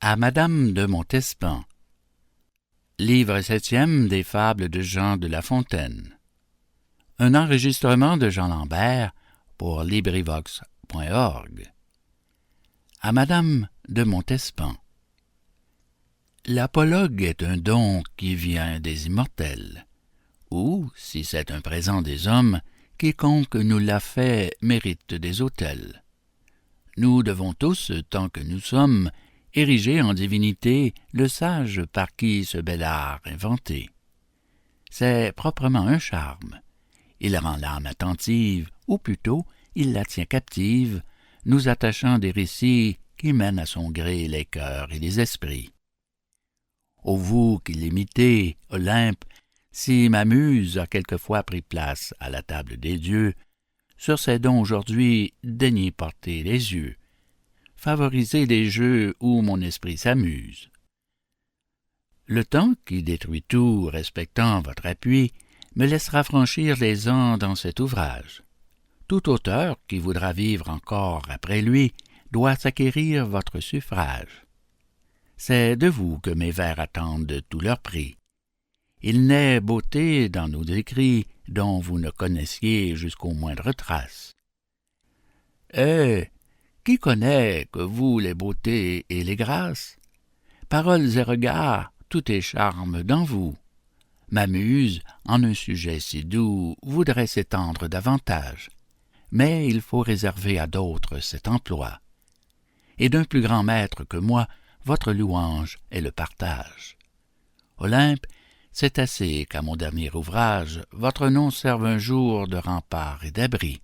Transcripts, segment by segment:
À Madame de Montespan. Livre septième des Fables de Jean de La Fontaine. Un enregistrement de Jean Lambert pour LibriVox.org. À Madame de Montespan. L'apologue est un don qui vient des immortels, ou, si c'est un présent des hommes, quiconque nous l'a fait mérite des autels. Nous devons tous, tant que nous sommes, ériger en divinité le sage par qui ce bel art inventé. C'est proprement un charme. Il rend l'âme attentive, ou plutôt, il la tient captive, nous attachant des récits qui mènent à son gré les cœurs et les esprits. Ô vous qui l'imitez, Olympe, si ma muse a quelquefois pris place à la table des dieux, sur ces dons aujourd'hui daignez porter les yeux, favoriser les jeux où mon esprit s'amuse. Le temps qui détruit tout, respectant votre appui, me laissera franchir les ans dans cet ouvrage. Tout auteur qui voudra vivre encore après lui doit s'acquérir votre suffrage. C'est de vous que mes vers attendent tout leur prix. Il n'est beauté dans nos écrits dont vous ne connaissiez jusqu'aux moindres traces. Qui connaît que vous les beautés et les grâces? Paroles et regards, tout est charme dans vous. Ma muse, en un sujet si doux, voudrait s'étendre davantage, mais il faut réserver à d'autres cet emploi. Et d'un plus grand maître que moi, votre louange est le partage. Olympe, c'est assez qu'à mon dernier ouvrage, votre nom serve un jour de rempart et d'abri.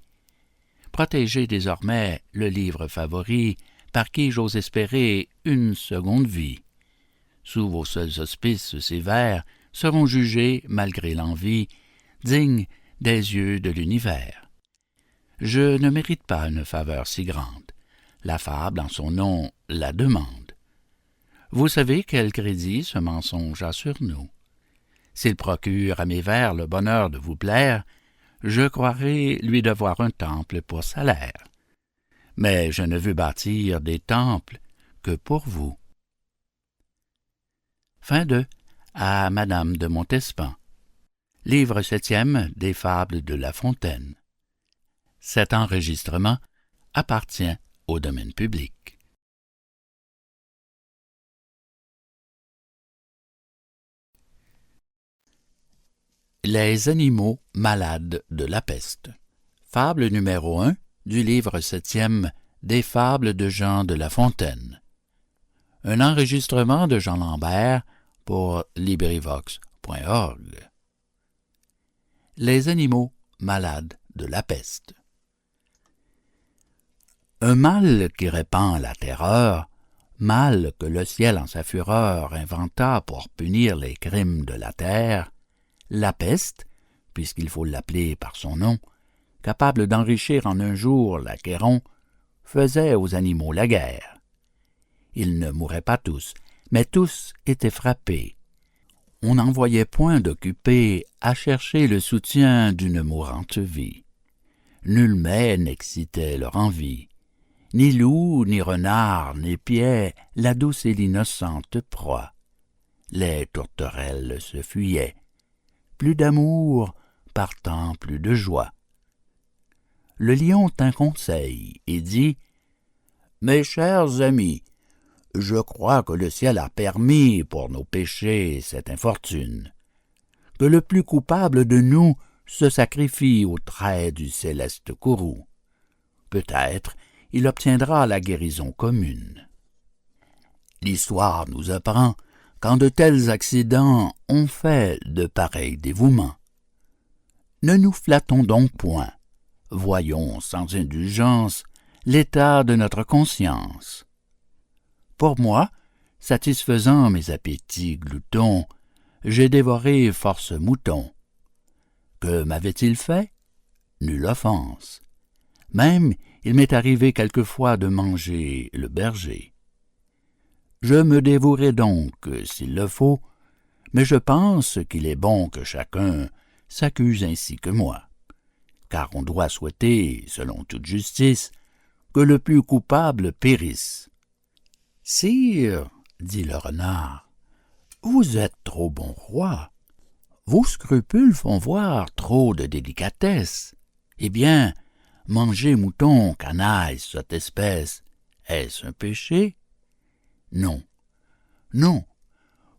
Protégez désormais le livre favori, par qui j'ose espérer une seconde vie. Sous vos seuls auspices, ces vers seront jugés, malgré l'envie, dignes des yeux de l'univers. Je ne mérite pas une faveur si grande. La fable en son nom la demande. Vous savez quel crédit ce mensonge a sur nous. S'il procure à mes vers le bonheur de vous plaire, je croirai lui devoir un temple pour salaire. Mais je ne veux bâtir des temples que pour vous. Fin de À Madame de Montespan. Livre septième des Fables de La Fontaine. Cet enregistrement appartient au domaine public. Les animaux malades de la peste. Fable numéro 1 du livre septième des Fables de Jean de La Fontaine. Un enregistrement de Jean Lambert pour LibriVox.org. Les animaux malades de la peste. Un mal qui répand la terreur, mal que le ciel en sa fureur inventa pour punir les crimes de la terre, la peste, puisqu'il faut l'appeler par son nom, capable d'enrichir en un jour l'Achéron, faisait aux animaux la guerre. Ils ne mouraient pas tous, mais tous étaient frappés. On n'en voyait point d'occupés à chercher le soutien d'une mourante vie. Nul mets n'excitait leur envie. Ni loup, ni renard, n'épiaient la douce et l'innocente proie. Les tourterelles se fuyaient. Plus d'amour, partant plus de joie. Le lion tint conseil et dit « Mes chers amis, je crois que le ciel a permis pour nos péchés cette infortune, que le plus coupable de nous se sacrifie aux traits du céleste courroux. Peut-être il obtiendra la guérison commune. L'histoire nous apprend qu'en de tels accidents on fait de pareils dévouements. Ne nous flattons donc point, voyons sans indulgence l'état de notre conscience. Pour moi, satisfaisant mes appétits gloutons, j'ai dévoré force moutons. Que m'avait-il fait? Nulle offense. Même il m'est arrivé quelquefois de manger le berger. Je me dévouerai donc, s'il le faut, mais je pense qu'il est bon que chacun s'accuse ainsi que moi, car on doit souhaiter, selon toute justice, que le plus coupable périsse. Sire, dit le renard, vous êtes trop bon roi. Vos scrupules font voir trop de délicatesse. Eh bien, manger mouton, canaille, sotte espèce, est-ce un péché? Non, non,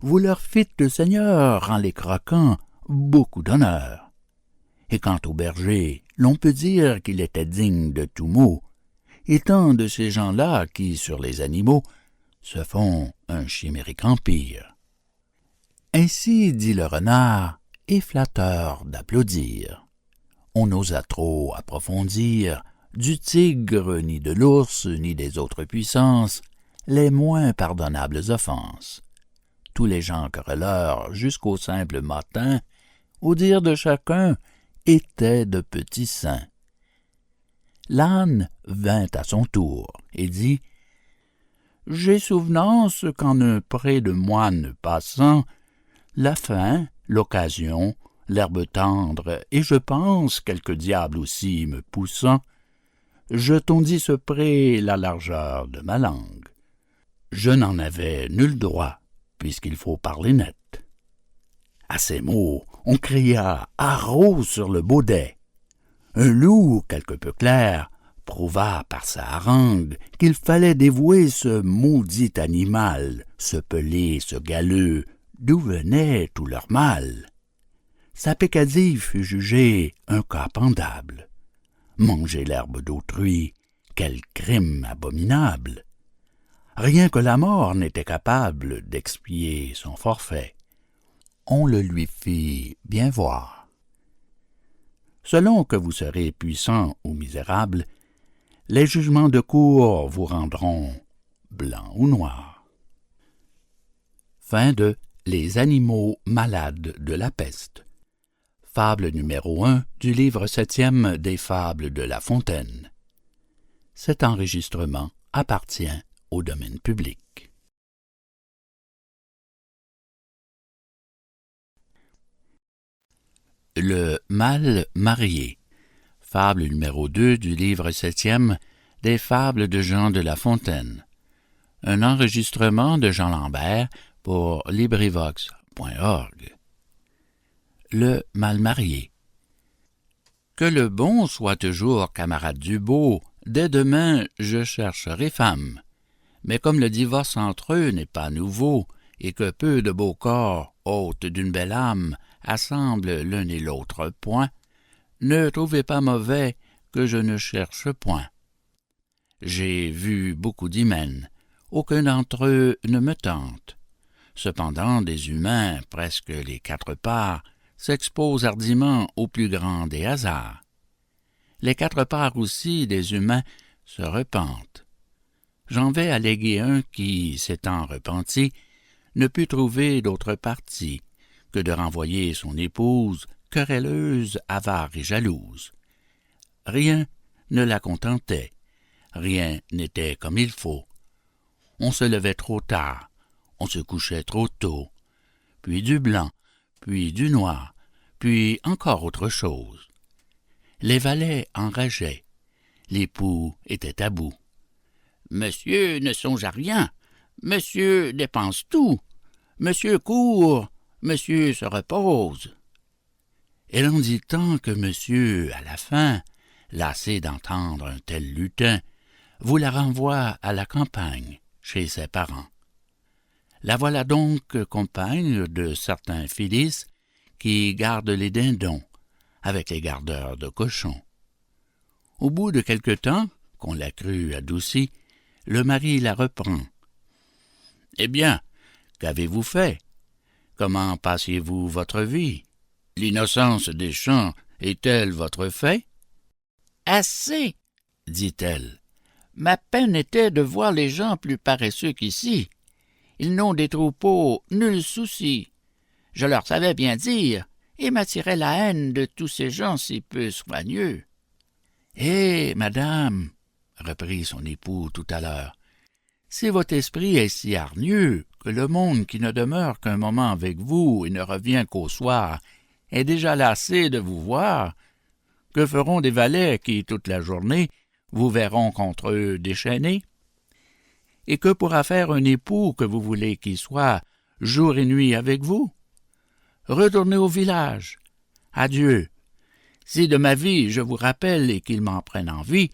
vous leur fîtes le Seigneur, en les croquant, beaucoup d'honneur. Et quant au berger, l'on peut dire qu'il était digne de tout mot, étant de ces gens-là qui, sur les animaux, se font un chimérique empire. Ainsi dit le renard, et flatteur d'applaudir. On n'osa trop approfondir du tigre, ni de l'ours, ni des autres puissances, les moins pardonnables offenses. Tous les gens querelleurs, jusqu'au simple mâtin, au dire de chacun, étaient de petits saints. L'âne vint à son tour et dit « J'ai souvenance qu'en un pré de moine passant, la faim, l'occasion, l'herbe tendre, et je pense quelque diable aussi me poussant, je tondis ce pré la largeur de ma langue. Je n'en avais nul droit, puisqu'il faut parler net. » À ces mots, on cria « haro » sur le baudet. Un loup, quelque peu clair, prouva par sa harangue qu'il fallait dévouer ce maudit animal, ce pelé, ce galeux, d'où venait tout leur mal. Sa peccadille fut jugée un cas pendable. Manger l'herbe d'autrui, quel crime abominable! Rien que la mort n'était capable d'expier son forfait. On le lui fit bien voir. Selon que vous serez puissant ou misérable, les jugements de cour vous rendront blanc ou noir. Fin de Les animaux malades de la peste. Fable numéro 1 du livre 7e des Fables de La Fontaine. Cet enregistrement appartient au domaine public. Le mal marié. Fable numéro 2 du livre 7e des Fables de Jean de La Fontaine. Un enregistrement de Jean Lambert pour LibriVox.org. Le mal marié. Que le bon soit toujours camarade du beau, dès demain je chercherai femme. Mais comme le divorce entre eux n'est pas nouveau, et que peu de beaux corps, hôtes d'une belle âme, assemblent l'un et l'autre point, ne trouvez pas mauvais que je ne cherche point. J'ai vu beaucoup d'hymens, aucun d'entre eux ne me tente. Cependant des humains, presque les 4 parts, s'exposent hardiment au plus grand des hasards. Les 4 parts aussi des humains se repentent. J'en vais alléguer un qui, s'étant repenti, ne put trouver d'autre parti que de renvoyer son épouse, querelleuse, avare et jalouse. Rien ne la contentait, rien n'était comme il faut. On se levait trop tard, on se couchait trop tôt, puis du blanc, puis du noir, puis encore autre chose. Les valets enrageaient, l'époux était à bout. Monsieur ne songe à rien, monsieur dépense tout, monsieur court, monsieur se repose. Elle en dit tant que monsieur, à la fin, lassé d'entendre un tel lutin, vous la renvoie à la campagne, chez ses parents. La voilà donc compagne de certains Phyllis qui gardent les dindons, avec les gardeurs de cochons. Au bout de quelque temps, qu'on la crut adoucie, le mari la reprend. « Eh bien, qu'avez-vous fait? Comment passiez-vous votre vie? L'innocence des champs est-elle votre fait? »« Assez, dit-elle. Ma peine était de voir les gens plus paresseux qu'ici. Ils n'ont des troupeaux nul souci. Je leur savais bien dire, et m'attirais la haine de tous ces gens si peu soigneux. »« Eh, madame, reprit son époux tout à l'heure, si votre esprit est si hargneux que le monde qui ne demeure qu'un moment avec vous et ne revient qu'au soir est déjà lassé de vous voir, que feront des valets qui, toute la journée, vous verront contre eux déchaînés? et que pourra faire un époux que vous voulez qu'il soit jour et nuit avec vous? Retournez au village. Adieu. Si de ma vie je vous rappelle et qu'il m'en prenne envie,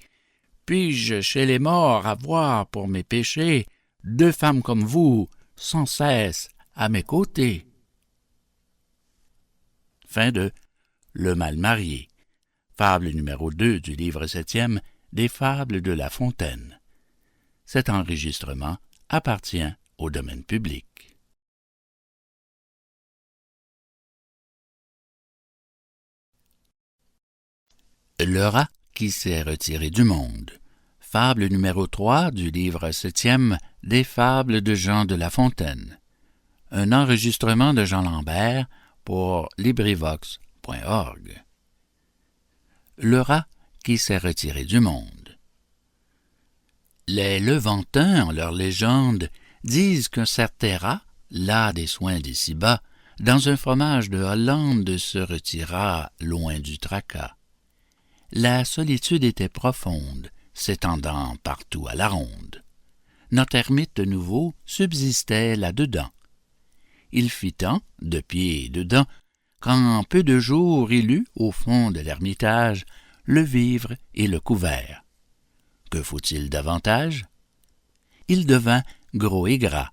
puis-je chez les morts avoir pour mes péchés 2 femmes comme vous, sans cesse à mes côtés. Fin de Le mal marié. Fable numéro 2 du livre 7e des Fables de La Fontaine. Cet enregistrement appartient au domaine public. Le rat qui s'est retiré du monde. Fable numéro 3 du livre 7e des Fables de Jean de La Fontaine. Un enregistrement de Jean Lambert pour LibriVox.org. Le rat qui s'est retiré du monde. Les Levantins, en leur légende, disent qu'un certain rat, las des soins d'ici-bas, dans un fromage de Hollande se retira loin du tracas. La solitude était profonde, s'étendant partout à la ronde. Notre ermite nouveau subsistait là-dedans. Il fit tant, de pied et dedans, qu'en peu de jours il eut, au fond de l'ermitage, le vivre et le couvert. Que faut-il davantage? Il devint gros et gras.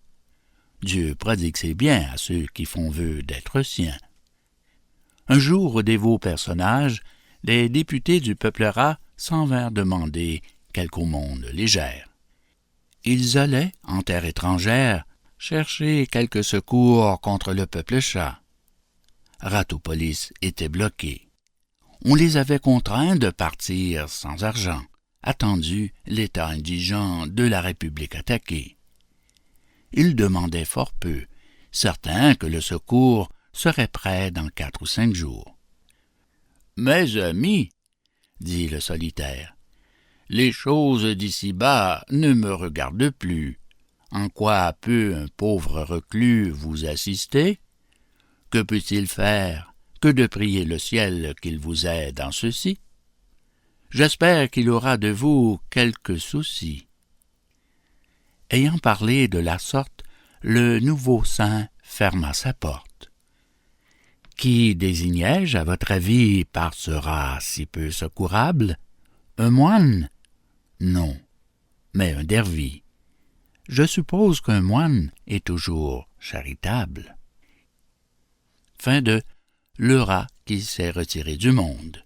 Dieu prodigue ses biens à ceux qui font vœu d'être siens. Un jour, au dévot personnage, les députés du peuple rat s'en vinrent demander quelque aumône légère. Ils allaient, en terre étrangère, chercher quelque secours contre le peuple chat. Ratopolis était bloqué. On les avait contraints de partir sans argent, attendu l'état indigent de la République attaquée. Ils demandaient fort peu, certains que le secours serait prêt dans 4 ou 5 jours. « Mes amis, dit le solitaire, les choses d'ici-bas ne me regardent plus. En quoi peut un pauvre reclus vous assister? Que peut-il faire que de prier le ciel qu'il vous aide en ceci? J'espère qu'il aura de vous quelque souci. » Ayant parlé de la sorte, le nouveau saint ferma sa porte. Qui désignai-je, à votre avis, par ce rat si peu secourable? Un moine? Non, mais un dervis. Je suppose qu'un moine est toujours charitable. Fin de Le rat qui s'est retiré du monde.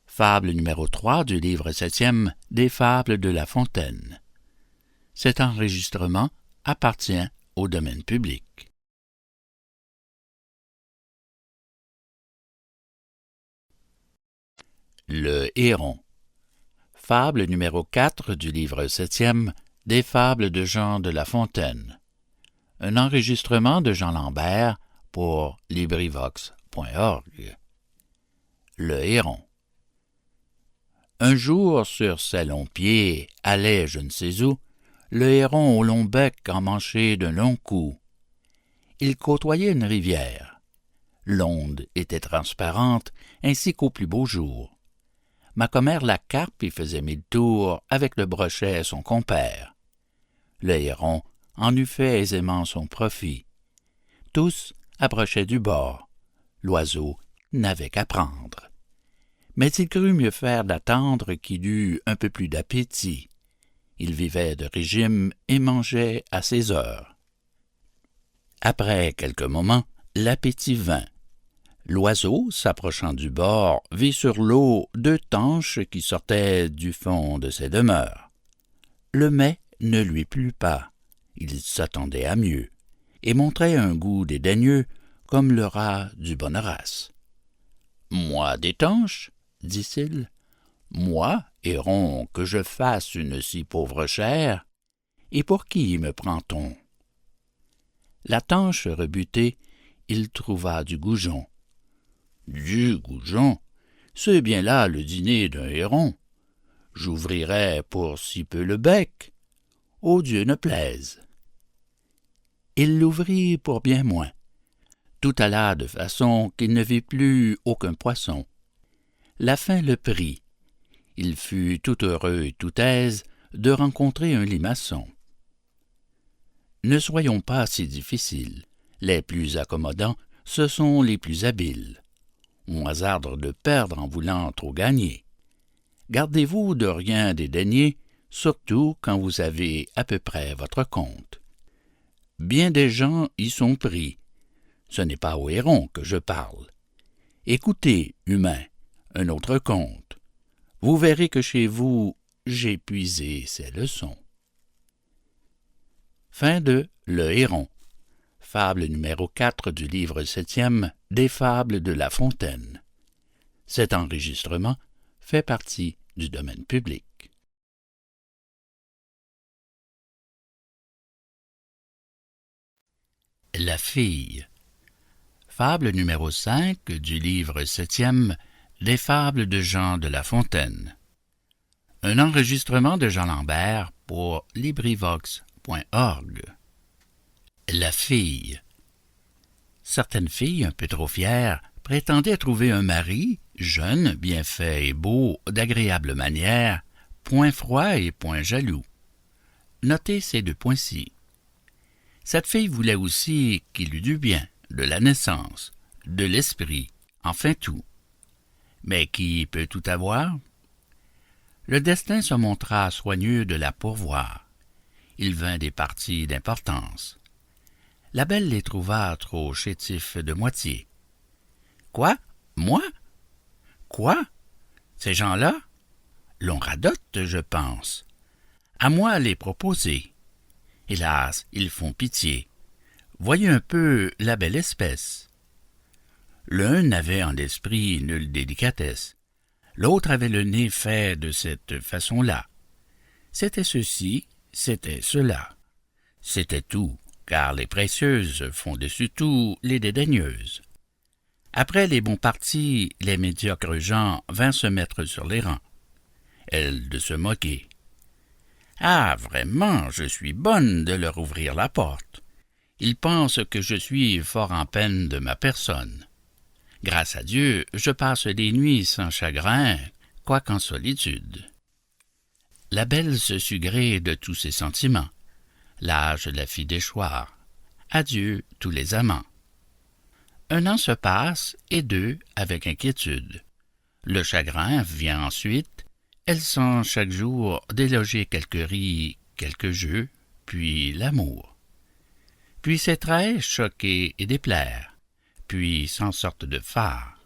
Fable numéro 3 du livre 7e des Fables de La Fontaine. Cet enregistrement appartient au domaine public. Le héron. Fable numéro 4 du livre 7e des Fables de Jean de La Fontaine. Un enregistrement de Jean Lambert pour LibriVox.org. Le héron. Un jour, sur ses longs pieds, allait je ne sais où, le héron au long bec emmanché d'un long cou. Il côtoyait une rivière. L'onde était transparente, ainsi qu'au plus beau jour. Ma commère la carpe y faisait 1000 tours avec le brochet son compère. Le héron en eût fait aisément son profit. Tous approchaient du bord. L'oiseau n'avait qu'à prendre. Mais il crut mieux faire d'attendre qu'il eût un peu plus d'appétit. Il vivait de régime et mangeait à ses heures. Après quelques moments, l'appétit vint. L'oiseau, s'approchant du bord, vit sur l'eau 2 tanches qui sortaient du fond de ses demeures. Le mets ne lui plut pas. Il s'attendait à mieux, et montrait un goût dédaigneux, comme le rat du bonne race. « Moi des tanches, dit-il, moi, héron, que je fasse une si pauvre chair, et pour qui me prend-on? » La tanche rebutée, il trouva du goujon. Du goujon, c'est bien là le dîner d'un héron. J'ouvrirais pour si peu le bec. Ô Dieu ne plaise. Il l'ouvrit pour bien moins. Tout alla de façon qu'il ne vit plus aucun poisson. La faim le prit. Il fut tout heureux et tout aise de rencontrer un limaçon. ne soyons pas si difficiles. Les plus accommodants, ce sont les plus habiles. On hasarde de perdre en voulant trop gagner. Gardez-vous de rien dédaigner, surtout quand vous avez à peu près votre compte. Bien des gens y sont pris. Ce n'est pas au héron que je parle. Écoutez, humains, un autre conte. Vous verrez que chez vous, j'ai puisé ces leçons. Fin de Le Héron. Fable numéro 4 du livre 7e des Fables de La Fontaine. Cet enregistrement fait partie du domaine public. La fille. Fable numéro 5 du livre 7e des Fables de Jean de La Fontaine. Un enregistrement de Jean Lambert pour LibriVox.org. La fille. Certaines filles, un peu trop fières, prétendaient trouver un mari, jeune, bien fait et beau, d'agréable manière, point froid et point jaloux. Notez ces 2 points-ci. Cette fille voulait aussi qu'il eût du bien, de la naissance, de l'esprit, enfin tout. Mais qui peut tout avoir? Le destin se montra soigneux de la pourvoir. Il vint des partis d'importance. La belle les trouva trop chétifs de moitié. Quoi? Moi? Quoi? Ces gens-là? L'on radote, je pense. À moi les proposer. Hélas, ils font pitié. Voyez un peu la belle espèce. L'un n'avait en l'esprit nulle délicatesse. L'autre avait le nez fait de cette façon-là. C'était ceci, c'était cela. C'était tout, car les précieuses font dessus tout les dédaigneuses. Après les bons partis, les médiocres gens vinrent se mettre sur les rangs. Elle de se moquer. Ah, vraiment, je suis bonne de leur ouvrir la porte. Ils pensent que je suis fort en peine de ma personne. Grâce à Dieu, je passe des nuits sans chagrin, quoiqu'en solitude. La belle se sut gré de tous ses sentiments. L'âge la fit déchoir. Adieu tous les amants. 1 an se passe, et 2 avec inquiétude. Le chagrin vient ensuite. Elle sent chaque jour déloger quelques ris, quelques jeux, puis l'amour. Puis ses traits choquer et déplaire, puis s'en sortent de phare.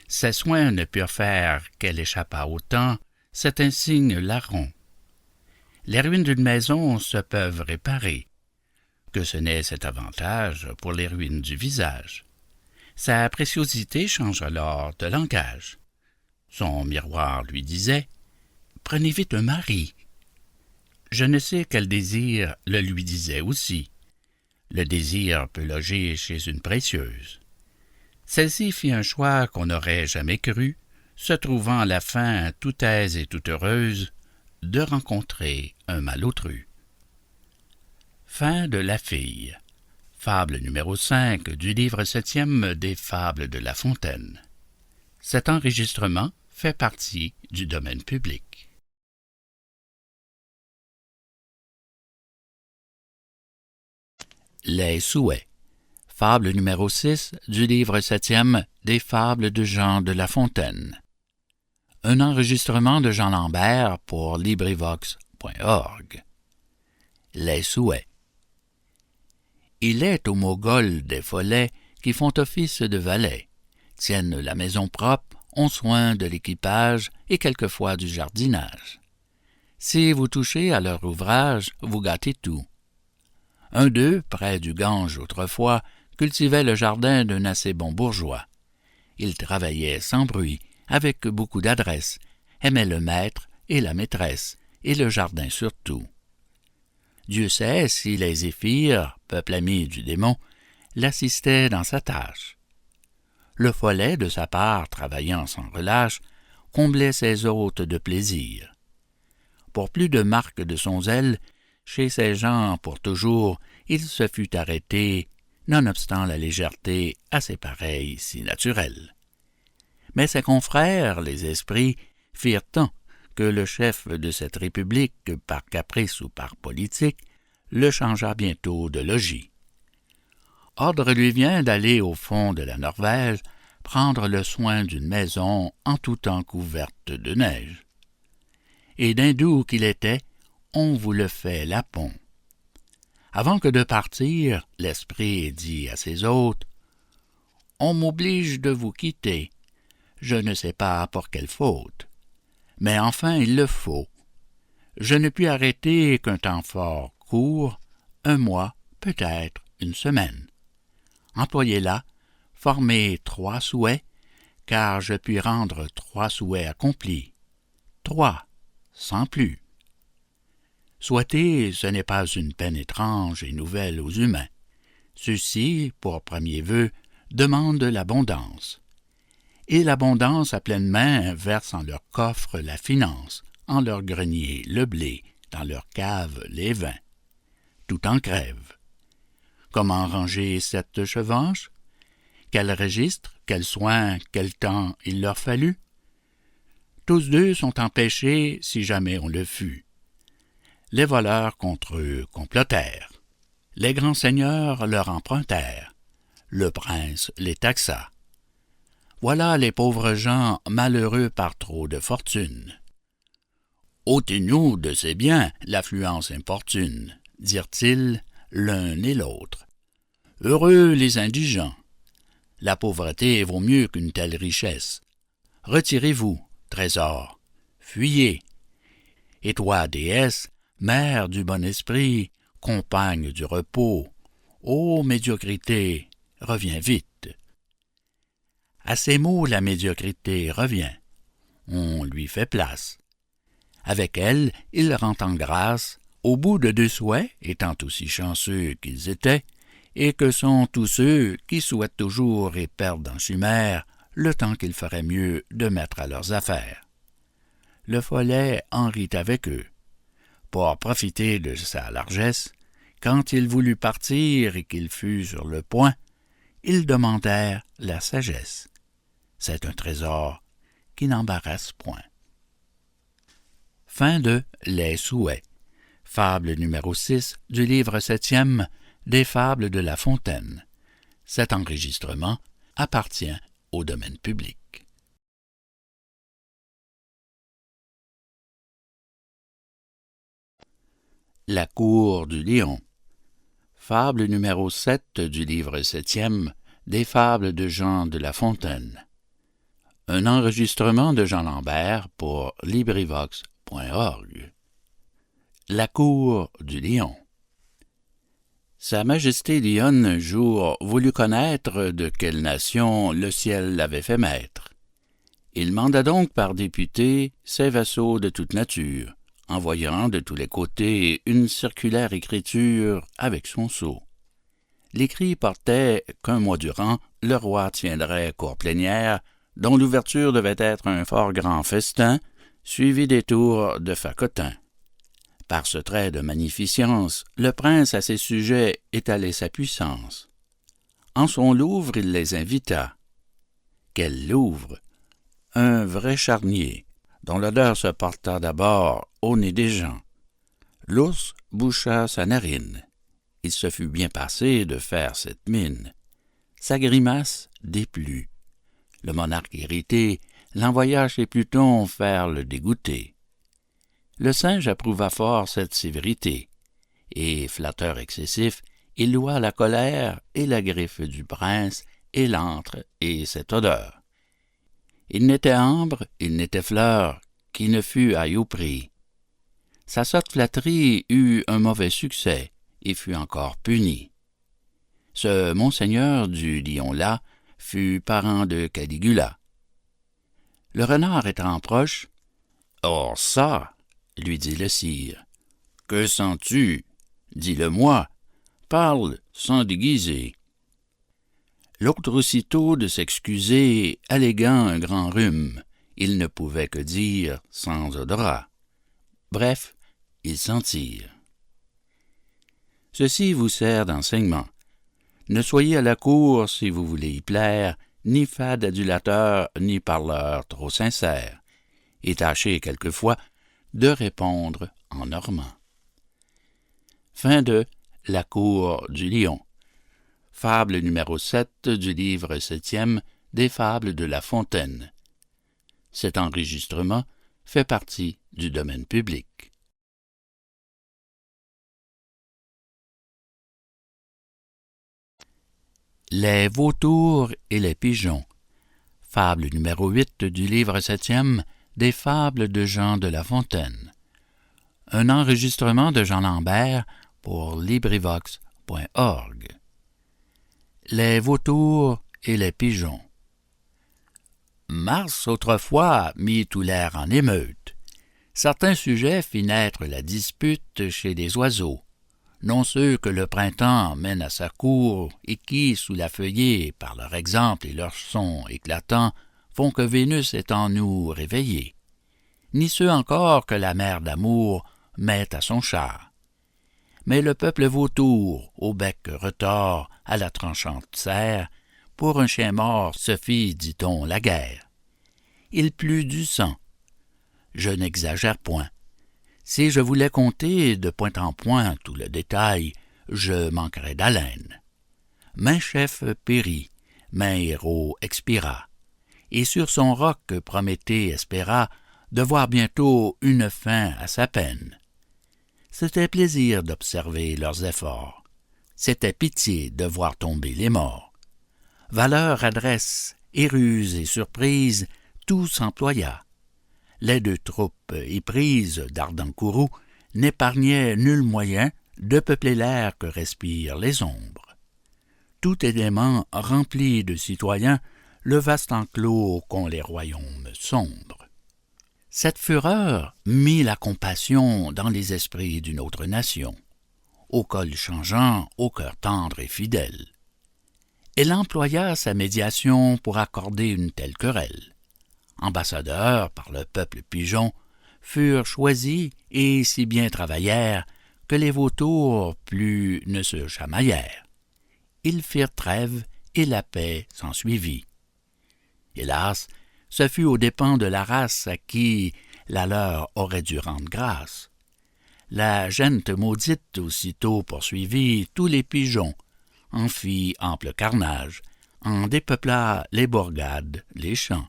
Ses soins ne purent faire qu'elle échappât au temps, cet insigne larron. Les ruines d'une maison se peuvent réparer, que ce n'est cet avantage pour les ruines du visage. Sa préciosité change alors de langage. Son miroir lui disait « Prenez vite un mari ». Je ne sais quel désir le lui disait aussi. Le désir peut loger chez une précieuse. Celle-ci fit un choix qu'on n'aurait jamais cru, se trouvant à la fin tout aise et tout heureuse de rencontrer un malotru. Fin de La fille. Fable numéro 5 du livre 7e des Fables de La Fontaine. Cet enregistrement fait partie du domaine public. Les souhaits. Fable numéro 6 du livre 7e des Fables de Jean de La Fontaine. Un enregistrement de Jean Lambert pour LibriVox.org. Les souhaits. Il est aux Mogols des follets qui font office de valets, tiennent la maison propre, ont soin de l'équipage et quelquefois du jardinage. Si vous touchez à leur ouvrage, vous gâtez tout. Un d'eux, près du Gange autrefois, cultivait le jardin d'un assez bon bourgeois. Il travaillait sans bruit, avec beaucoup d'adresse, aimait le maître et la maîtresse, et le jardin surtout. Dieu sait si les zéphyrs, peuple ami du démon, l'assistaient dans sa tâche. Le follet, de sa part, travaillant sans relâche, comblait ses hôtes de plaisir. Pour plus de marques de son zèle, chez ces gens pour toujours, il se fut arrêté, nonobstant la légèreté assez pareille si naturelle. Mais ses confrères, les esprits, firent tant que le chef de cette république, par caprice ou par politique, le changea bientôt de logis. Ordre lui vient d'aller au fond de la Norvège prendre le soin d'une maison en tout temps couverte de neige. Et d'hindou qu'il était, on vous le fait lapon. Avant que de partir, l'esprit dit à ses hôtes, « On m'oblige de vous quitter, je ne sais pas pour quelle faute, mais enfin il le faut. Je ne puis arrêter qu'un temps fort court, 1 mois, peut-être 1 semaine. Employez-la, formez 3 souhaits, car je puis rendre 3 souhaits accomplis. 3, sans plus. Souhaiter, ce n'est pas une peine étrange et nouvelle aux humains. Ceux-ci, pour premier vœu, demandent l'abondance. Et l'abondance à pleine main verse en leur coffre la finance, en leur grenier le blé, dans leur cave les vins. Tout en crève. Comment ranger cette chevanche? Quel registre, quel soin, quel temps il leur fallut? Tous deux sont empêchés si jamais on le fut. Les voleurs contre eux complotèrent. Les grands seigneurs leur empruntèrent. Le prince les taxa. Voilà les pauvres gens malheureux par trop de fortune. Ôtez-nous de ces biens l'affluence importune, dirent-ils l'un et l'autre. Heureux les indigents. La pauvreté vaut mieux qu'une telle richesse. Retirez-vous, trésor, fuyez. Et toi, déesse, mère du bon esprit, compagne du repos, ô médiocrité, reviens vite. À ces mots, la médiocrité revient. On lui fait place. Avec elle, il rentre en grâce, au bout de 2 souhaits, étant aussi chanceux qu'ils étaient, et que sont tous ceux qui souhaitent toujours et perdent en chimère le temps qu'il ferait mieux de mettre à leurs affaires. Le follet en rit avec eux. Pour profiter de sa largesse, quand il voulut partir et qu'il fut sur le point, ils demandèrent la sagesse. C'est un trésor qui n'embarrasse point. Fin de Les Souhaits. Fable numéro 6 du livre 7e des Fables de La Fontaine. Cet enregistrement appartient au domaine public. La cour du lion. Fable numéro 7 du livre 7e des Fables de Jean de La Fontaine. Un enregistrement de Jean Lambert pour LibriVox.org. La cour du lion. Sa Majesté Lionne un jour voulut connaître de quelle nation le ciel l'avait fait maître. Il manda donc par députés ses vassaux de toute nature, envoyant de tous les côtés une circulaire écriture avec son sceau. L'écrit portait qu'1 mois durant, le roi tiendrait cour plénière, dont l'ouverture devait être un fort grand festin, suivi des tours de facotin. Par ce trait de magnificence, le prince à ses sujets étalait sa puissance. En son louvre, il les invita. Quel louvre! Un vrai charnier, dont l'odeur se porta d'abord au nez des gens. L'ours boucha sa narine. Il se fut bien passé de faire cette mine. Sa grimace déplut. Le monarque irrité l'envoya chez Pluton faire le dégoûter. Le singe approuva fort cette sévérité, et, flatteur excessif, il loua la colère et la griffe du prince, et l'antre et cette odeur. Il n'était ambre, il n'était fleur, qui ne fût aille au prix. Sa sotte flatterie eut un mauvais succès, et fut encore punie. Ce monseigneur du lion-là fut parent de Caligula. Le renard étant proche, « Or ça, lui dit le sire, que sens-tu? Dis-le-moi, parle sans déguiser. » L'autre aussitôt de s'excuser, alléguant un grand rhume, il ne pouvait que dire sans odorat. Bref, ils sentirent. Ceci vous sert d'enseignement. Ne soyez à la cour, si vous voulez y plaire, ni fade adulateur, ni parleur trop sincère, et tâchez quelquefois de répondre en normand. Fin de La cour du lion. Fable numéro 7 du livre 7e des Fables de La Fontaine. Cet enregistrement fait partie du domaine public. Les vautours et les pigeons. Fable numéro 8 du livre 7e des Fables de Jean de La Fontaine. Un enregistrement de Jean Lambert pour LibriVox.org. Les vautours et les pigeons. Mars autrefois mit tout l'air en émeute. Certains sujets fit naître la dispute chez les oiseaux, non ceux que le printemps mène à sa cour et qui, sous la feuillée, par leur exemple et leur son éclatants, font que Vénus est en nous réveillée, ni ceux encore que la mère d'amour met à son char. Mais le peuple vautour, au bec retors, à la tranchante serre, pour un chien mort se fit, dit-on, la guerre. Il plut du sang. Je n'exagère point. Si je voulais compter de point en point tout le détail, je manquerais d'haleine. Maint chef périt, maint héros expira, et sur son roc Prométhée espéra de voir bientôt une fin à sa peine. C'était plaisir d'observer leurs efforts, c'était pitié de voir tomber les morts. Valeur, adresse, et ruse et surprise, tout s'employa. Les deux troupes éprises d'ardents courroux n'épargnaient nul moyen de peupler l'air que respirent les ombres. Tout élément rempli de citoyens le vaste enclos qu'ont les royaumes sombres. Cette fureur mit la compassion dans les esprits d'une autre nation, au col changeant, au cœur tendre et fidèle. Elle employa sa médiation pour accorder une telle querelle. Ambassadeurs par le peuple pigeon furent choisis et si bien travaillèrent que les vautours plus ne se chamaillèrent. Ils firent trêve et la paix s'ensuivit. Hélas, ce fut aux dépens de la race à qui la leur aurait dû rendre grâce. La gente maudite aussitôt poursuivit tous les pigeons, en fit ample carnage, en dépeupla les bourgades, les champs.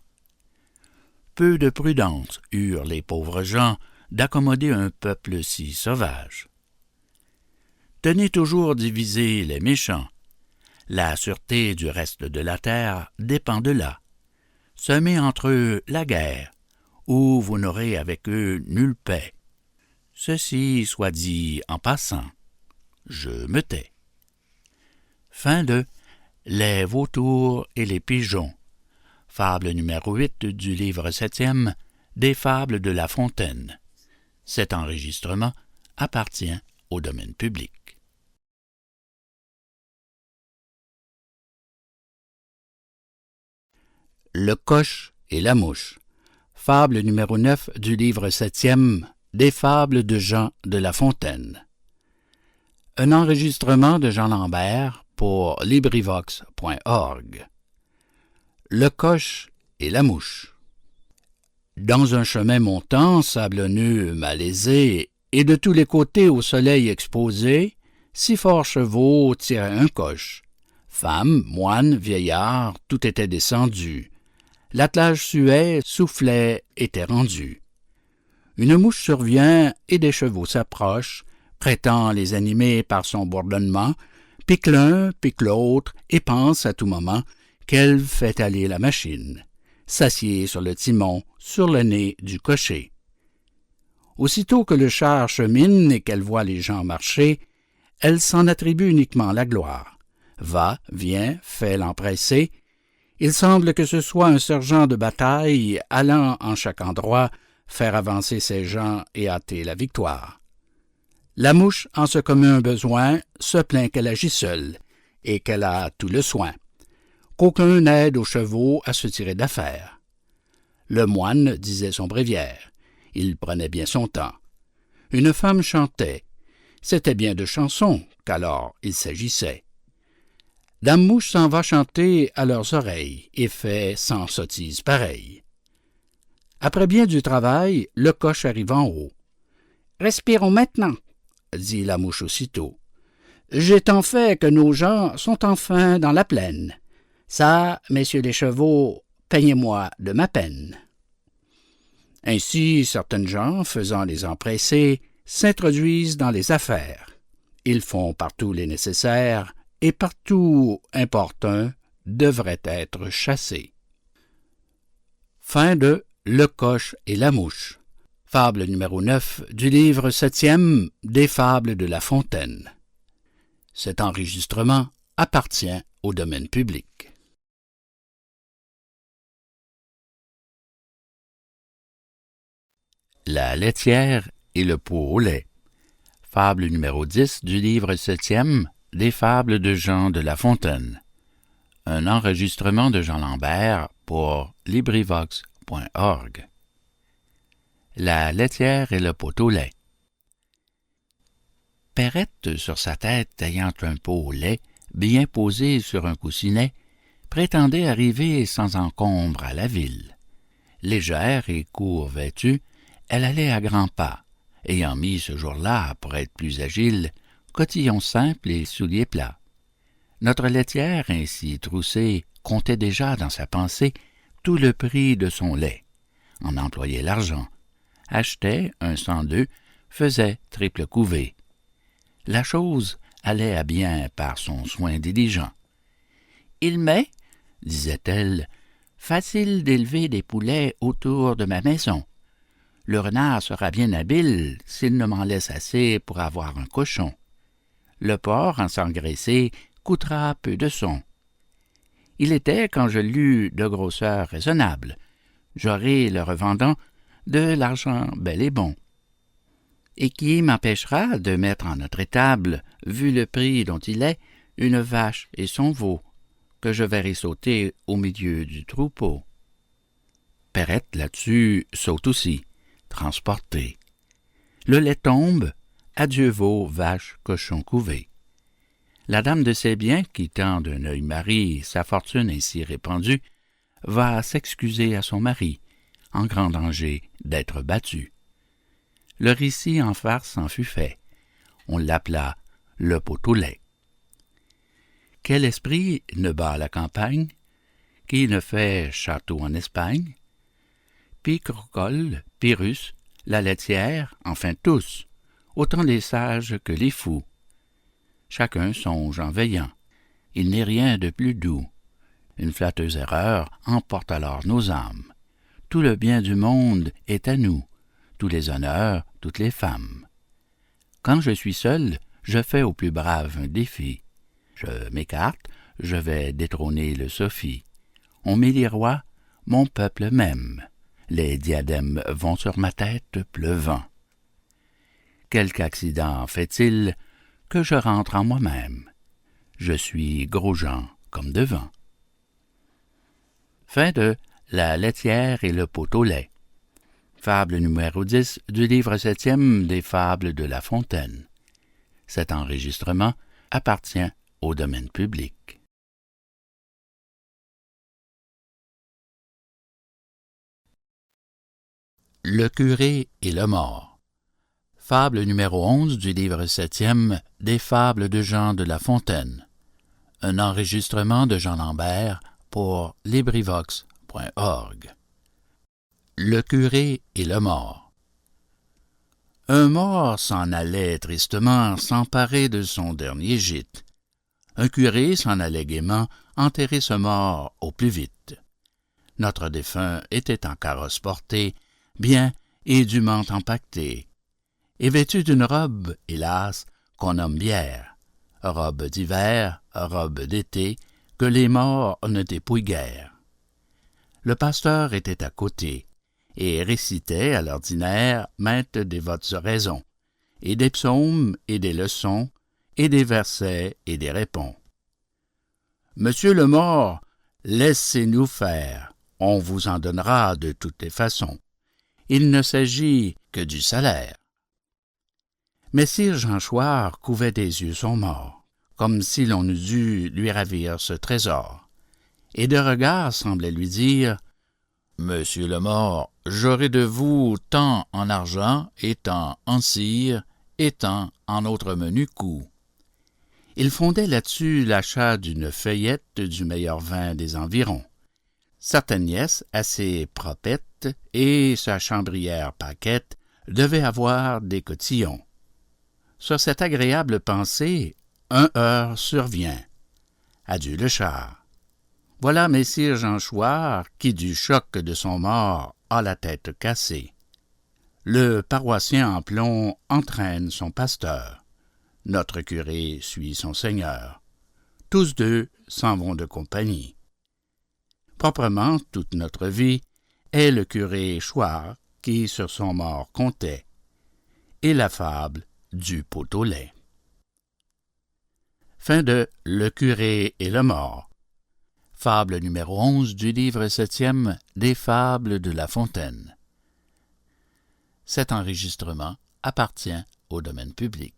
Peu de prudence eurent les pauvres gens d'accommoder un peuple si sauvage. Tenez toujours divisés les méchants. La sûreté du reste de la terre dépend de là. Semez entre eux la guerre, ou vous n'aurez avec eux nulle paix. Ceci soit dit en passant. Je me tais. Fin de Les vautours et les pigeons. Fable numéro 8 du livre 7e des Fables de La Fontaine. Cet enregistrement appartient au domaine public. Le coche et la mouche. Fable numéro 9 du livre 7e des Fables de Jean de La Fontaine. Un enregistrement de Jean Lambert pour LibriVox.org. Le coche et la mouche. Dans un chemin montant, sablonneux, malaisé, et de tous les côtés au soleil exposé, 6 forts chevaux tiraient un coche. Femmes, moines, vieillards, tout était descendu. L'attelage suait, soufflait, était rendu. Une mouche survient et des chevaux s'approchent, prétend les animer par son bourdonnement, pique l'un, pique l'autre, et pense à tout moment qu'elle fait aller la machine, s'assied sur le timon, sur le nez du cocher. Aussitôt que le char chemine et qu'elle voit les gens marcher, elle s'en attribue uniquement la gloire. Va, vient, fait l'empresser. Il semble que ce soit un sergent de bataille allant en chaque endroit faire avancer ses gens et hâter la victoire. La mouche, en ce commun besoin, se plaint qu'elle agit seule et qu'elle a tout le soin, qu'aucun n'aide aux chevaux à se tirer d'affaire. Le moine disait son bréviaire. Il prenait bien son temps. Une femme chantait. C'était bien de chansons qu'alors il s'agissait. Dame Mouche s'en va chanter à leurs oreilles et fait 100 sottises pareilles. Après bien du travail, le coche arrive en haut. « Respirons maintenant. dit la mouche aussitôt. J'ai tant fait que nos gens sont enfin dans la plaine. Ça, messieurs les chevaux, payez-moi de ma peine. Ainsi, certaines gens, faisant les empressés, s'introduisent dans les affaires. Ils font partout les nécessaires, et partout importuns devraient être chassés. Fin de Le coche et la mouche. Fable numéro 9 du livre 7e des Fables de La Fontaine. Cet enregistrement appartient au domaine public. La laitière et le pot au lait. Fable numéro 10 du livre 7e des Fables de Jean de La Fontaine. Un enregistrement de Jean Lambert pour LibriVox.org. La laitière et le pot au lait. Perrette, sur sa tête ayant un pot au lait, bien posé sur un coussinet, prétendait arriver sans encombre à la ville. Légère et court vêtue, elle allait à grands pas, ayant mis ce jour-là, pour être plus agile, cotillon simple et souliers plats. Notre laitière, ainsi troussée, comptait déjà dans sa pensée tout le prix de son lait, en employait l'argent, achetait un 102, faisait triple couvée. La chose allait à bien par son soin diligent. « Il m'est, disait-elle, facile d'élever des poulets autour de ma maison. Le renard sera bien habile s'il ne m'en laisse assez pour avoir un cochon. Le porc, en s'engraisser, coûtera peu de son. Il était, quand je l'eus de grosseur raisonnable, j'aurai, le revendant, de l'argent bel et bon. Et qui m'empêchera de mettre en notre étable, vu le prix dont il est, une vache et son veau, que je verrai sauter au milieu du troupeau. » Perrette, là-dessus, saute aussi, transportée. Le lait tombe, adieu veau, vache, cochon couvé. La dame de ses biens, quittant d'un œil mari sa fortune ainsi répandue, va s'excuser à son mari, en grand danger d'être battue. Le récit en farce en fut fait. On l'appela le pot au lait. Quel esprit ne bat à la campagne? Qui ne fait château en Espagne? Picrocole, Pyrrhus, la laitière, enfin tous, autant les sages que les fous. Chacun songe en veillant. Il n'est rien de plus doux. Une flatteuse erreur emporte alors nos âmes. Tout le bien du monde est à nous, tous les honneurs, toutes les femmes. Quand je suis seul, je fais au plus brave un défi. Je m'écarte, je vais détrôner le Sophie. On m'élit roi, mon peuple m'aime. Les diadèmes vont sur ma tête pleuvant. Quelque accident fait-il que je rentre en moi-même? Je suis Gros-Jean comme devant. Fin de La laitière et le pot au lait. Fable numéro 10 du livre 7e des Fables de La Fontaine. Cet enregistrement appartient au domaine public. Le curé et le mort. Fable numéro 11 du livre 7e des Fables de Jean de La Fontaine. Un enregistrement de Jean Lambert pour LibriVox.org. Le curé et le mort. Un mort s'en allait tristement s'emparer de son dernier gîte. Un curé s'en allait gaiement enterrer ce mort au plus vite. Notre défunt était en carrosse porté, bien et dûment empaqueté, et vêtu d'une robe, hélas, qu'on nomme bière, robe d'hiver, robe d'été, que les morts ne dépouillent guère. Le pasteur était à côté, et récitait à l'ordinaire maintes dévotes oraisons, et des psaumes et des leçons, et des versets et des répons. Monsieur le mort, laissez-nous faire, on vous en donnera de toutes les façons. Il ne s'agit que du salaire. Messire Jean Chouart couvait des yeux son mort, comme si l'on eût dû lui ravir ce trésor, et de regard semblait lui dire « Monsieur le mort, j'aurai de vous tant en argent, et tant en cire, et tant en autre menu coup. Il fondait là-dessus l'achat d'une feuillette du meilleur vin des environs. Certaines nièces, assez propettes, et sa chambrière Paquette devaient avoir des cotillons. Sur cette agréable pensée, un heurt survient. Adieu le char. Voilà messire Jean Chouard qui, du choc de son mort, a la tête cassée. Le paroissien en plomb entraîne son pasteur. Notre curé suit son seigneur. Tous deux s'en vont de compagnie. Proprement, toute notre vie est le curé Chouard qui sur son mort comptait. Et la fable du pot au lait. Fin de Le curé et le mort. Fable numéro 11 du livre 7e des Fables de La Fontaine. Cet enregistrement appartient au domaine public.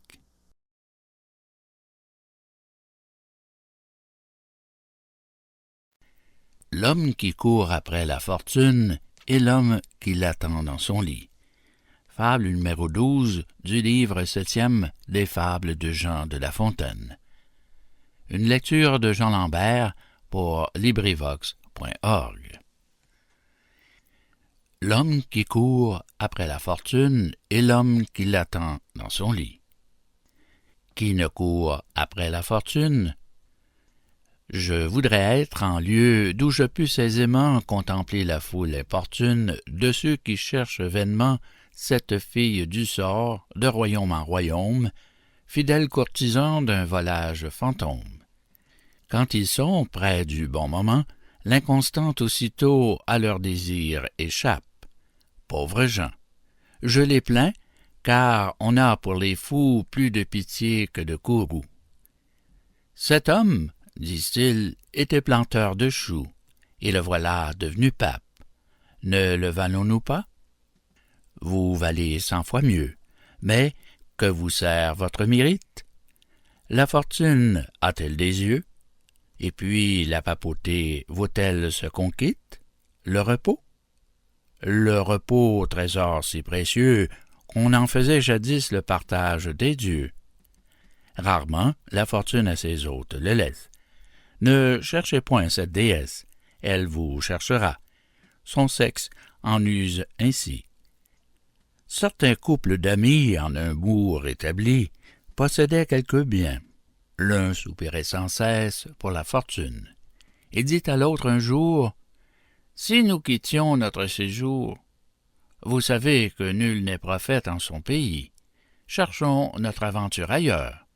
L'homme qui court après la fortune et l'homme qui l'attend dans son lit. Fable numéro 12 du livre 7e des Fables de Jean de La Fontaine. Une lecture de Jean Lambert pour LibriVox.org. L'homme qui court après la fortune et l'homme qui l'attend dans son lit. Qui ne court après la fortune? Je voudrais être en lieu d'où je puisse aisément contempler la foule importune de ceux qui cherchent vainement cette fille du sort de royaume en royaume, fidèles courtisans d'un volage fantôme. Quand ils sont près du bon moment, l'inconstante aussitôt à leur désir échappe. Pauvres gens, je les plains, car on a pour les fous plus de pitié que de courroux. Cet homme, disent-ils, était planteur de choux, et le voilà devenu pape. Ne le valons-nous pas? Vous valez 100 fois mieux, mais que vous sert votre mérite? La fortune a-t-elle des yeux? Et puis la papauté vaut-elle ce qu'on quitte? Le repos? Le repos, trésor si précieux, qu'on en faisait jadis le partage des dieux. Rarement la fortune à ses hôtes le laisse. Ne cherchez point cette déesse, elle vous cherchera. Son sexe en use ainsi. Certains couples d'amis en un bourg établi possédaient quelques biens. L'un soupirait sans cesse pour la fortune, et dit à l'autre un jour, « Si nous quittions notre séjour, vous savez que nul n'est prophète en son pays, cherchons notre aventure ailleurs. »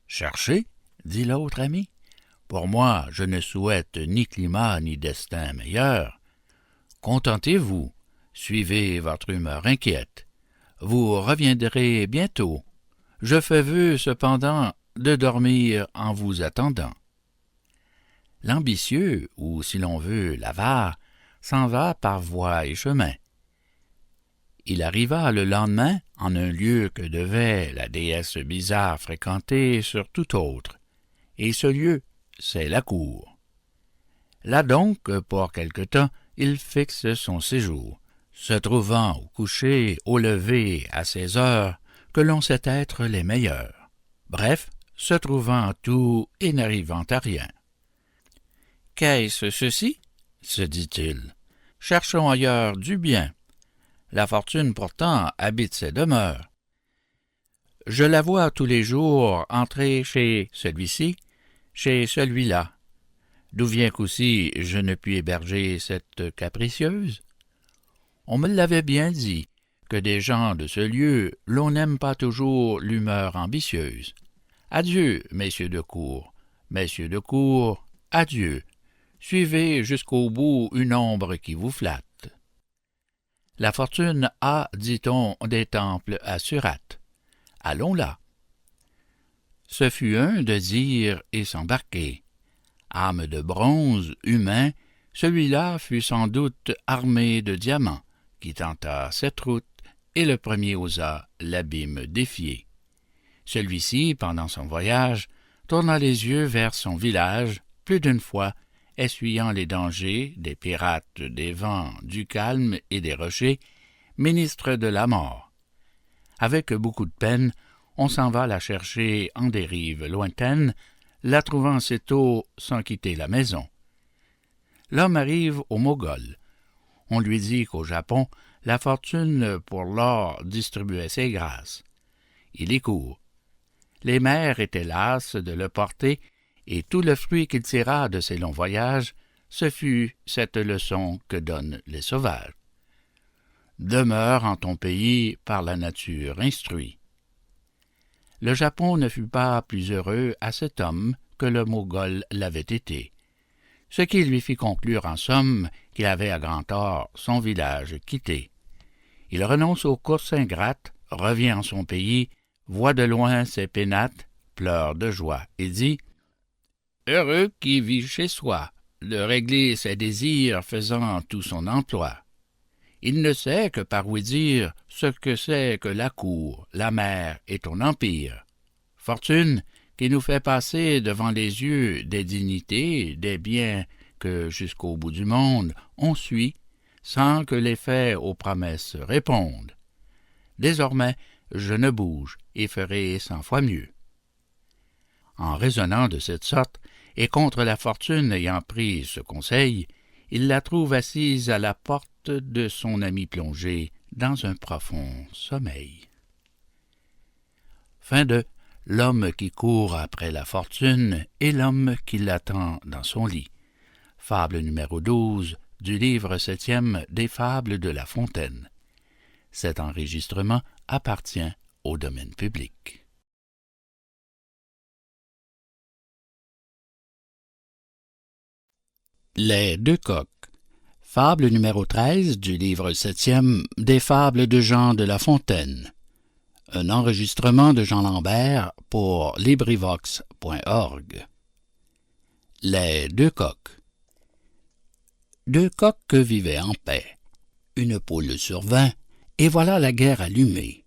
« Cherchez, dit l'autre ami, pour moi je ne souhaite ni climat ni destin meilleur. Contentez-vous, suivez votre humeur inquiète, vous reviendrez bientôt. Je fais vœu cependant de dormir en vous attendant. » L'ambitieux, ou si l'on veut l'avare, s'en va par voie et chemin. Il arriva le lendemain en un lieu que devait la déesse bizarre fréquenter sur tout autre, et ce lieu, c'est la cour. Là donc, pour quelque temps, il fixe son séjour, se trouvant au coucher, au lever, à ces heures que l'on sait être les meilleures. Bref, se trouvant tout et n'arrivant à rien. « Qu'est-ce ceci? » se dit-il. « Cherchons ailleurs du bien. La fortune pourtant habite ces demeures. Je la vois tous les jours entrer chez celui-ci, chez celui-là. D'où vient qu'aussi je ne puis héberger cette capricieuse? On me l'avait bien dit, que des gens de ce lieu, l'on n'aime pas toujours l'humeur ambitieuse. Adieu, messieurs de cour, adieu. Suivez jusqu'au bout une ombre qui vous flatte. La fortune a, dit-on, des temples à Surate. Allons là. Ce fut un de dire et s'embarquer. Âme de bronze, humain, celui-là fut sans doute armé de diamants, qui tenta cette route, et le premier osa l'abîme défier. Celui-ci, pendant son voyage, tourna les yeux vers son village, plus d'une fois, essuyant les dangers des pirates, des vents, du calme et des rochers, ministre de la mort. Avec beaucoup de peine, On s'en va la chercher en des rives lointaines, la trouvant sitôt sans quitter la maison. L'homme arrive au Mogol. On lui dit qu'au Japon, la fortune pour l'or distribuait ses grâces. Il y court. Les mères étaient lasses de le porter, et tout le fruit qu'il tira de ses longs voyages, ce fut cette leçon que donnent les sauvages. Demeure en ton pays par la nature instruit. Le Japon ne fut pas plus heureux à cet homme que le Mogol l'avait été, ce qui lui fit conclure en somme qu'il avait à grand tort son village quitté. Il renonce aux courses ingrates, revient en son pays, voit de loin ses pénates, pleure de joie et dit « Heureux qui vit chez soi, de régler ses désirs faisant tout son emploi. Il ne sait que par ouï dire ce que c'est que la cour, la mer et ton empire. Fortune qui nous fait passer devant les yeux des dignités, des biens que jusqu'au bout du monde on suit, sans que les faits aux promesses répondent. Désormais, je ne bouge et ferai 100 fois mieux. » En raisonnant de cette sorte, et contre la fortune ayant pris ce conseil, il la trouve assise à la porte de son ami plongé dans un profond sommeil. Fin de L'homme qui court après la fortune et l'homme qui l'attend dans son lit. Fable numéro 12 du livre 7e des Fables de La Fontaine. Cet enregistrement appartient au domaine public. Les deux coqs. Fable numéro 13 du livre 7e des Fables de Jean de La Fontaine. Un enregistrement de Jean Lambert pour LibriVox.org. Les deux coqs. Deux coqs vivaient en paix. Une poule survint, et voilà la guerre allumée.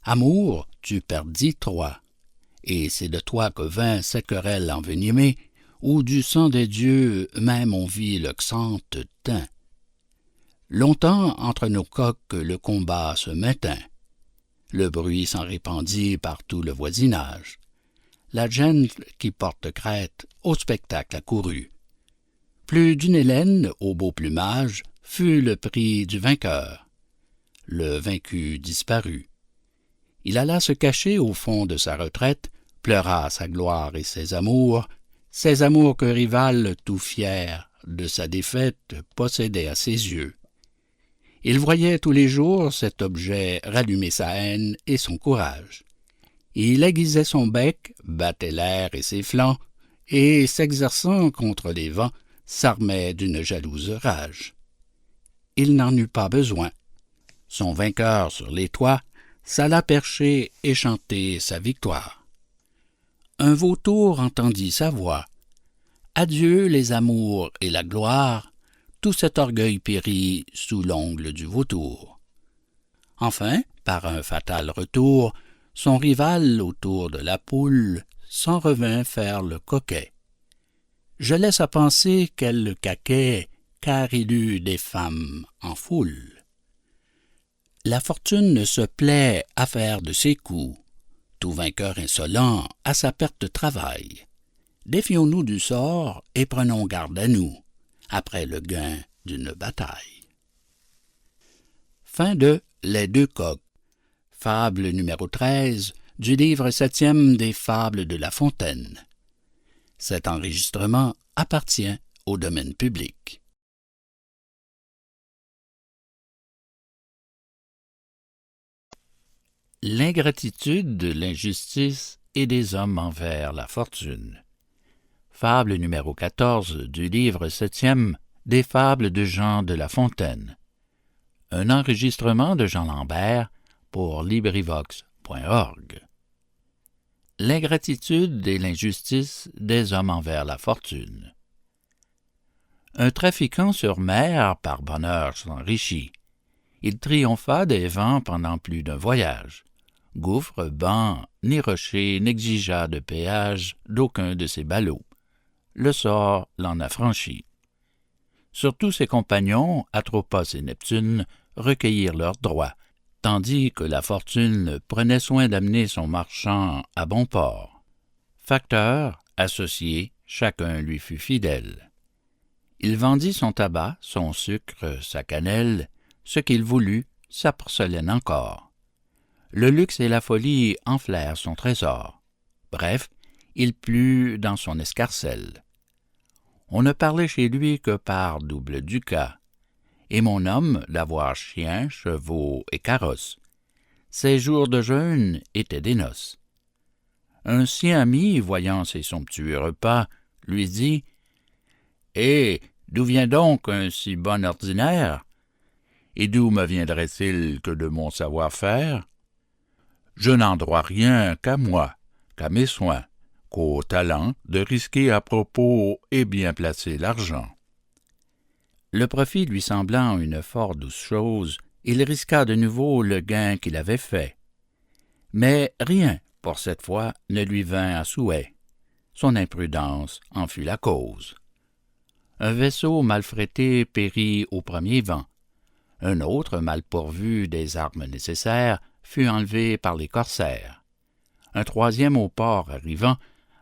Amour, tu perdis Troie, et c'est de toi que vint cette querelle envenimée, où du sang des dieux même on vit le xanthe teint. Longtemps entre nos coqs le combat se maintint. Le bruit s'en répandit par tout le voisinage. La gêne qui porte crête au spectacle accourut. Plus d'une hélène au beau plumage fut le prix du vainqueur. Le vaincu disparut. Il alla se cacher au fond de sa retraite, pleura sa gloire et ses amours que Rival, tout fier de sa défaite, possédait à ses yeux. Il voyait tous les jours cet objet rallumer sa haine et son courage. Il aiguisait son bec, battait l'air et ses flancs, et, s'exerçant contre les vents, s'armait d'une jalouse rage. Il n'en eut pas besoin. Son vainqueur sur les toits s'alla percher et chanter sa victoire. Un vautour entendit sa voix. Adieu les amours et la gloire, tout cet orgueil périt sous l'ongle du vautour. Enfin, par un fatal retour, son rival autour de la poule s'en revint faire le coquet. Je laisse à penser qu'elle le caquait, car il eut des femmes en foule. La fortune se plaît à faire de ses coups. Tout vainqueur insolent à sa perte travaille. Défions-nous du sort et prenons garde à nous, après le gain d'une bataille. Fin de Les deux coqs. Fable numéro 13 du livre 7e des Fables de La Fontaine. Cet enregistrement appartient au domaine public. L'ingratitude, l'injustice et des hommes envers la fortune. Fable numéro 14 du livre 7e des Fables de Jean de La Fontaine. Un enregistrement de Jean Lambert pour LibriVox.org. L'ingratitude et l'injustice des hommes envers la fortune. Un trafiquant sur mer par bonheur s'enrichit. Il triompha des vents pendant plus d'un voyage. Gouffre, banc, ni rocher n'exigea de péage d'aucun de ses ballots. Le sort l'en affranchit. Surtout ses compagnons, Atropos et Neptune, recueillirent leurs droits, tandis que la fortune prenait soin d'amener son marchand à bon port. Facteur, associé, chacun lui fut fidèle. Il vendit son tabac, son sucre, sa cannelle, ce qu'il voulut, sa porcelaine encore. Le luxe et la folie enflèrent son trésor. Bref, il plut dans son escarcelle. On ne parlait chez lui que par double ducat, et mon homme d'avoir chiens, chevaux et carrosses. Ses jours de jeûne étaient des noces. Un sien ami, voyant ses somptueux repas, lui dit « Eh, d'où vient donc un si bon ordinaire? Et d'où me viendrait-il que de mon savoir-faire? Je n'en dois rien qu'à moi, qu'à mes soins, qu'au talent de risquer à propos et bien placer l'argent. » Le profit lui semblant une fort douce chose, il risqua de nouveau le gain qu'il avait fait. Mais rien, pour cette fois, ne lui vint à souhait. Son imprudence en fut la cause. Un vaisseau mal frété périt au premier vent. Un autre, mal pourvu des armes nécessaires, fut enlevé par les corsaires. Un troisième au port arrivant,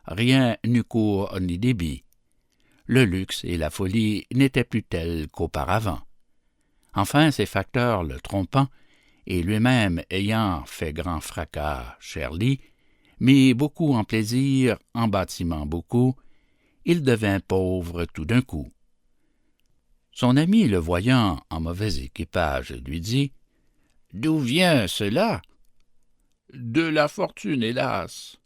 rien n'eut cours ni débit. Le luxe et la folie n'étaient plus tels qu'auparavant. Enfin, ses facteurs le trompant, et lui-même ayant fait grand fracas, cher lit, mit beaucoup en plaisir, en bâtiment beaucoup, il devint pauvre tout d'un coup. Son ami, le voyant en mauvais équipage, lui dit « D'où vient cela? »« De la fortune, hélas. »«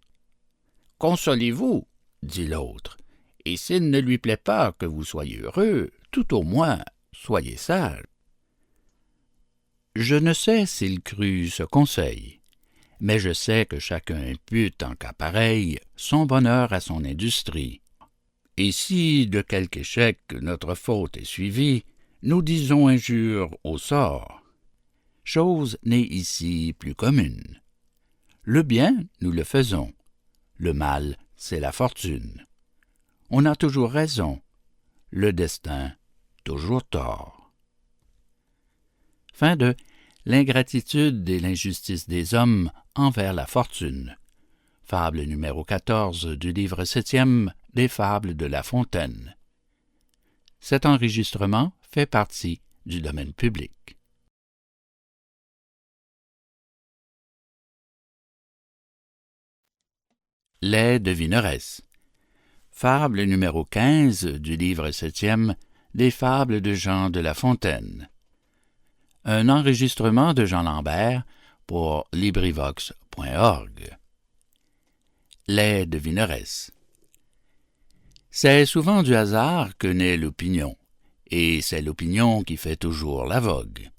Consolez-vous, dit l'autre, et s'il ne lui plaît pas que vous soyez heureux, tout au moins soyez sage. » Je ne sais s'il crut ce conseil, mais je sais que chacun impute en cas pareil son bonheur à son industrie. Et si de quelque échec notre faute est suivie, nous disons injure au sort. Chose n'est ici plus commune. Le bien, nous le faisons. Le mal, c'est la fortune. On a toujours raison. Le destin, toujours tort. Fin de L'ingratitude et l'injustice des hommes envers la fortune. Fable numéro 14 du livre 7e des Fables de La Fontaine. Cet enregistrement fait partie du domaine public. Les devineresses. Fable numéro 15 du livre 7e des Fables de Jean de La Fontaine. Un enregistrement de Jean Lambert pour LibriVox.org. Les devineresses. C'est souvent du hasard que naît l'opinion, et c'est l'opinion qui fait toujours la vogue.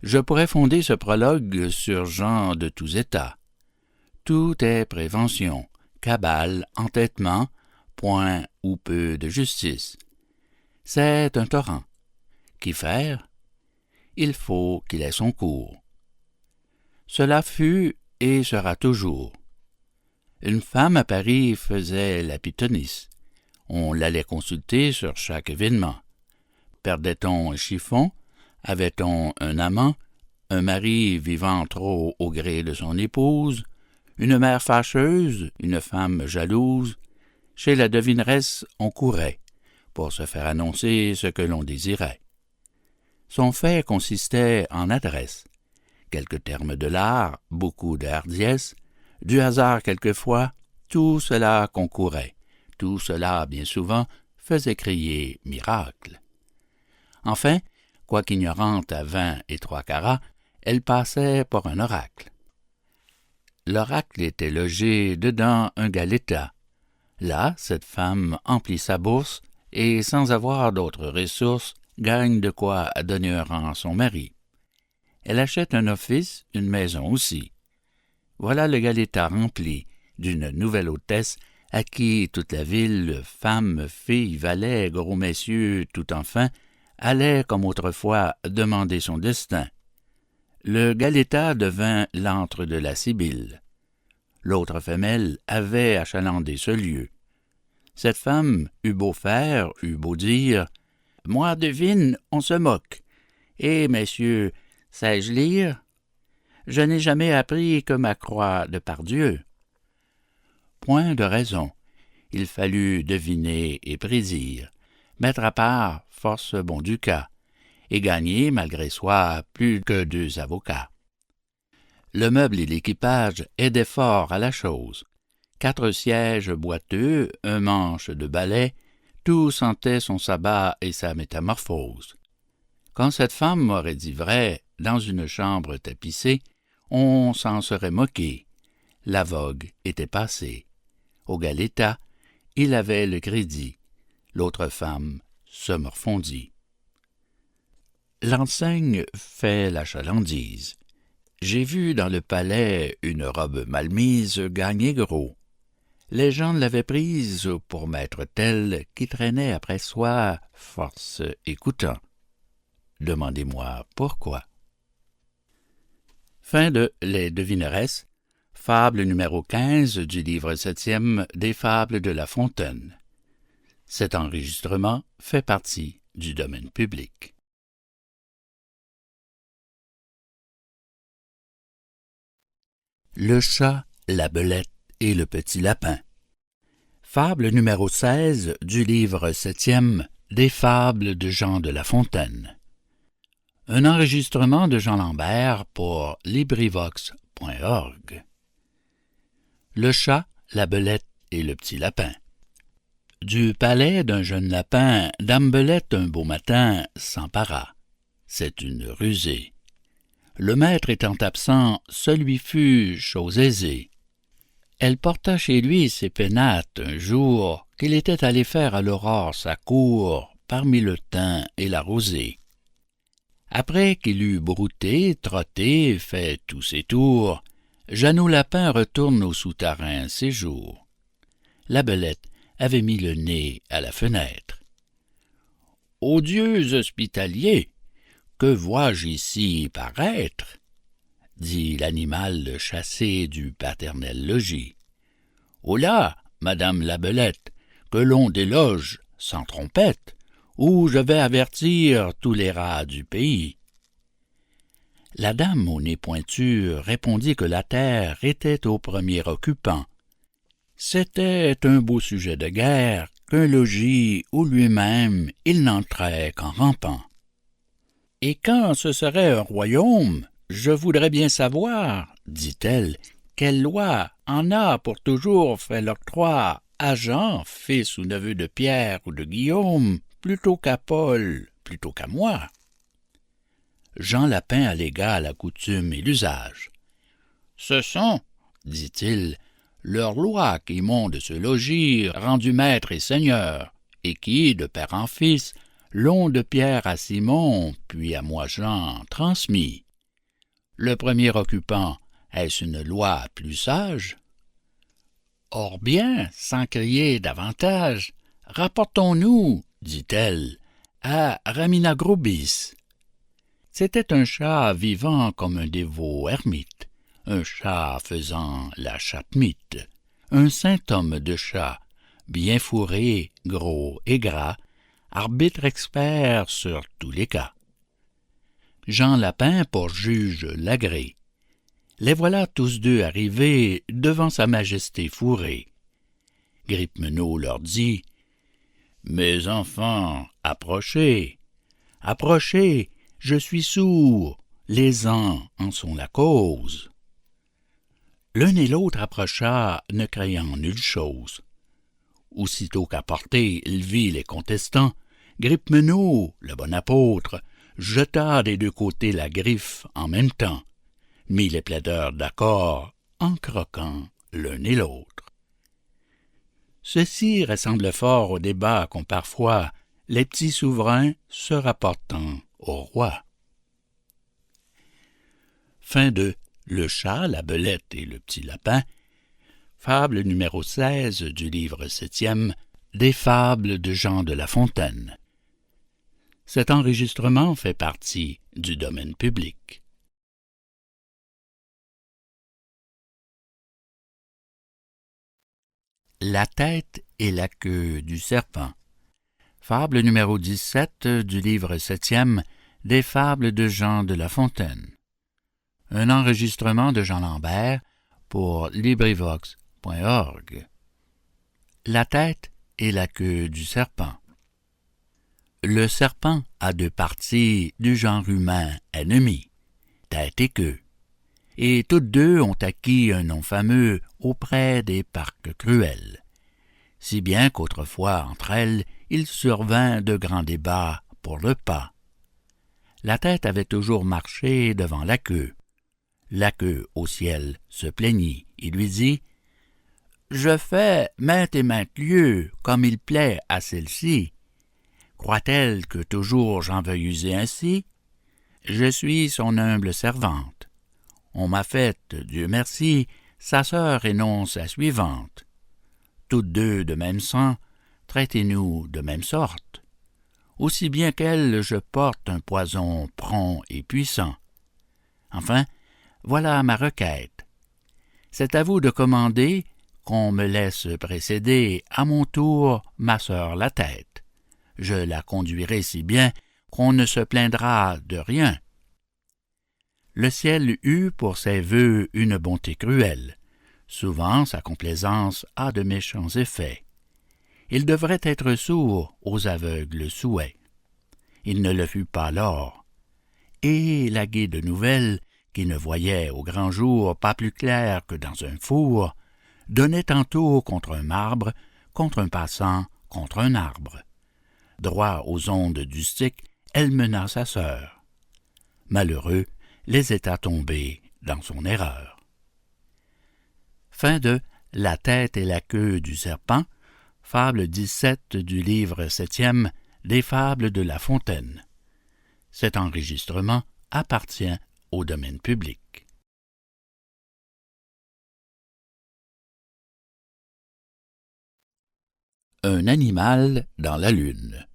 Je pourrais fonder ce prologue sur gens de tous états. Tout est prévention, cabale, entêtement, point ou peu de justice. C'est un torrent. Qu'y faire? Il faut qu'il ait son cours. Cela fut et sera toujours. Une femme à Paris faisait la pythonisse. On l'allait consulter sur chaque événement. Perdait-on un chiffon? Avait-on un amant? Un mari vivant trop au gré de son épouse? Une mère fâcheuse? Une femme jalouse? Chez la devineresse, on courait pour se faire annoncer ce que l'on désirait. Son fait consistait en adresse, quelques termes de l'art, beaucoup de hardiesse, du hasard quelquefois, tout cela concourait, tout cela bien souvent faisait crier miracle. Enfin, quoiqu'ignorante à 20 et 3 carats, elle passait pour un oracle. L'oracle était logé dedans un galetas. Là, cette femme emplit sa bourse et, sans avoir d'autres ressources, gagne de quoi donner un rang à son mari. Elle achète un office, une maison aussi. Voilà le galetas rempli d'une nouvelle hôtesse à qui toute la ville, femmes, filles, valets, gros messieurs, tout enfin, allait comme autrefois demander son destin. Le galetas devint l'antre de la Sibylle. L'autre femelle avait achalandé ce lieu. Cette femme eut beau faire, eut beau dire « Moi devine, on se moque. Et, messieurs, sais-je lire? » Je n'ai jamais appris que ma croix de par Dieu. Point de raison. Il fallut deviner et prédire, mettre à part force bon du cas, et gagner, malgré soi, plus que 2 avocats. Le meuble et l'équipage aidaient fort à la chose. 4 sièges boiteux, un manche de balai, tout sentait son sabbat et sa métamorphose. Quand cette femme m'aurait dit vrai, dans une chambre tapissée, on s'en serait moqué. La vogue était passée. Au galetas, il avait le crédit. L'autre femme se morfondit. L'enseigne fait la chalandise. J'ai vu dans le palais une robe mal mise gagner gros. Les gens l'avaient prise pour maître tel qui traînait après soi, force écoutant. Demandez-moi pourquoi. Fin de Les Devineresses, fable numéro 15 du livre 7e des Fables de La Fontaine. Cet enregistrement fait partie du domaine public. Le chat, la belette et le petit lapin. Fable numéro 16 du livre 7e des Fables de Jean de La Fontaine. Un enregistrement de Jean Lambert pour LibriVox.org. Le chat, la belette et le petit lapin. Du palais d'un jeune lapin, Dame Belette un beau matin s'empara. C'est une rusée. Le maître étant absent, ce lui fut chose aisée. Elle porta chez lui ses pénates un jour qu'il était allé faire à l'aurore sa cour parmi le thym et la rosée. Après qu'il eut brouté, trotté, fait tous ses tours, Jeannot Lapin retourne au souterrain séjour. La belette avait mis le nez à la fenêtre. « Ô dieux hospitaliers, que vois-je ici paraître? » dit l'animal chassé du paternel logis. « Holà, madame la belette, que l'on déloge sans trompette, ou je vais avertir tous les rats du pays. » La dame au nez pointu répondit que la terre était au premier occupant. C'était un beau sujet de guerre qu'un logis où lui-même il n'entrait qu'en rampant. « Et quand ce serait un royaume, je voudrais bien savoir, dit-elle, quelle loi en a pour toujours fait l'octroi à Jean, fils ou neveu de Pierre ou de Guillaume, plutôt qu'à Paul, plutôt qu'à moi. » Jean Lapin allégua la coutume et l'usage. « Ce sont, dit-il, leurs lois qui m'ont de ce logis rendu maître et seigneur, et qui, de père en fils, l'ont de Pierre à Simon, puis à moi Jean, transmis. Le premier occupant, est-ce une loi plus sage? Or bien, sans crier davantage, rapportons-nous, dit-elle, à Raminagrobis. C'était un chat vivant comme un dévot ermite, un chat faisant la chapemite, un saint homme de chat, bien fourré, gros et gras, arbitre expert sur tous les cas. Jean Lapin pour juge l'agrée. Les voilà tous deux arrivés devant sa majesté fourrée. Grippeminaud leur dit « Mes enfants, approchez, approchez, je suis sourd, les ans en sont la cause. » L'un et l'autre approcha, ne craignant nulle chose. Aussitôt qu'à portée il vit les contestants, Grippeminaud, le bon apôtre, jeta des deux côtés la griffe en même temps, mit les plaideurs d'accord en croquant l'un et l'autre. Ceci ressemble fort au débat qu'ont parfois les petits souverains se rapportant au roi. Fin de Le chat, la belette et le petit lapin, fable numéro 16 du livre 7e des Fables de Jean de La Fontaine. Cet enregistrement fait partie du domaine public. La tête et la queue du serpent. Fable numéro 17 du livre 7e des Fables de Jean de La Fontaine. Un enregistrement de Jean Lambert pour LibriVox.org. La tête et la queue du serpent. Le serpent a deux parties du genre humain ennemi, tête et queue, et toutes deux ont acquis un nom fameux auprès des parcs cruels, si bien qu'autrefois entre elles il survint de grands débats pour le pas. La tête avait toujours marché devant la queue au ciel se plaignit et lui dit « Je fais maintes et maintes lieues comme il plaît à celle-ci. Croit-elle que toujours j'en veuille user ainsi? Je suis son humble servante. On m'a fait, Dieu merci, sa sœur et non sa suivante. Toutes deux de même sang, traitez-nous de même sorte. Aussi bien qu'elle, je porte un poison prompt et puissant. Enfin, voilà ma requête. C'est à vous de commander qu'on me laisse précéder à mon tour ma sœur la tête. Je la conduirai si bien qu'on ne se plaindra de rien. » Le ciel eut pour ses vœux une bonté cruelle. Souvent sa complaisance a de méchants effets. Il devrait être sourd aux aveugles souhaits. Il ne le fut pas lors. Et la guide nouvelle, qui ne voyait au grand jour pas plus clair que dans un four, donnait tantôt contre un marbre, contre un passant, contre un arbre. Droit aux ondes du stick, elle mena sa sœur. Malheureux, les états tombés dans son erreur. Fin de La tête et la queue du serpent, fable 17 du livre 7e des Fables de La Fontaine. Cet enregistrement appartient au domaine public. Un animal dans la lune.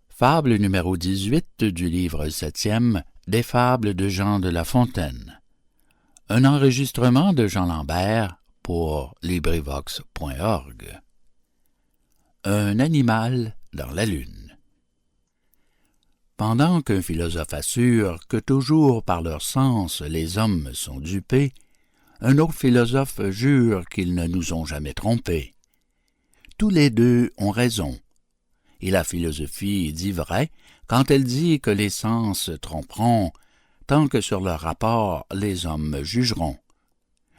Fable numéro 18 du livre 7e des Fables de Jean de La Fontaine. Un enregistrement de Jean Lambert pour LibriVox.org. Un animal dans la lune. Pendant qu'un philosophe assure que toujours par leurs sens les hommes sont dupés, un autre philosophe jure qu'ils ne nous ont jamais trompés. Tous les deux ont raison, et la philosophie dit vrai quand elle dit que les sens tromperont, tant que sur leur rapport les hommes jugeront.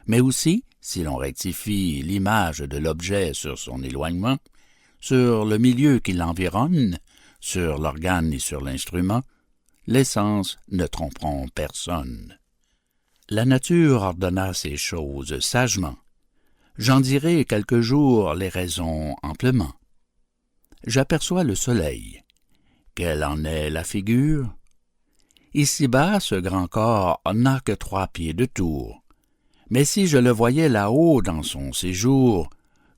Mais aussi, si l'on rectifie l'image de l'objet sur son éloignement, sur le milieu qui l'environne, sur l'organe et sur l'instrument, les sens ne tromperont personne. La nature ordonna ces choses sagement. J'en dirai quelques jours les raisons amplement. J'aperçois le soleil. Quelle en est la figure? Ici-bas, ce grand corps n'a que 3 pieds de tour. Mais si je le voyais là-haut dans son séjour,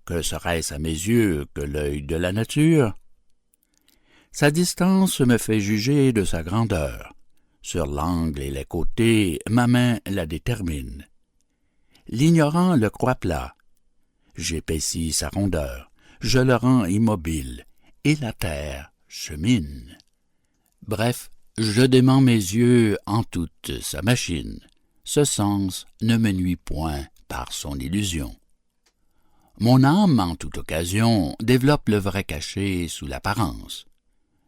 que serait-ce à mes yeux que l'œil de la nature? Sa distance me fait juger de sa grandeur. Sur l'angle et les côtés, ma main la détermine. L'ignorant le croit plat. J'épaissis sa rondeur, je le rends immobile, et la terre chemine. Bref, je dément mes yeux en toute sa machine. Ce sens ne me nuit point par son illusion. Mon âme, en toute occasion, développe le vrai caché sous l'apparence.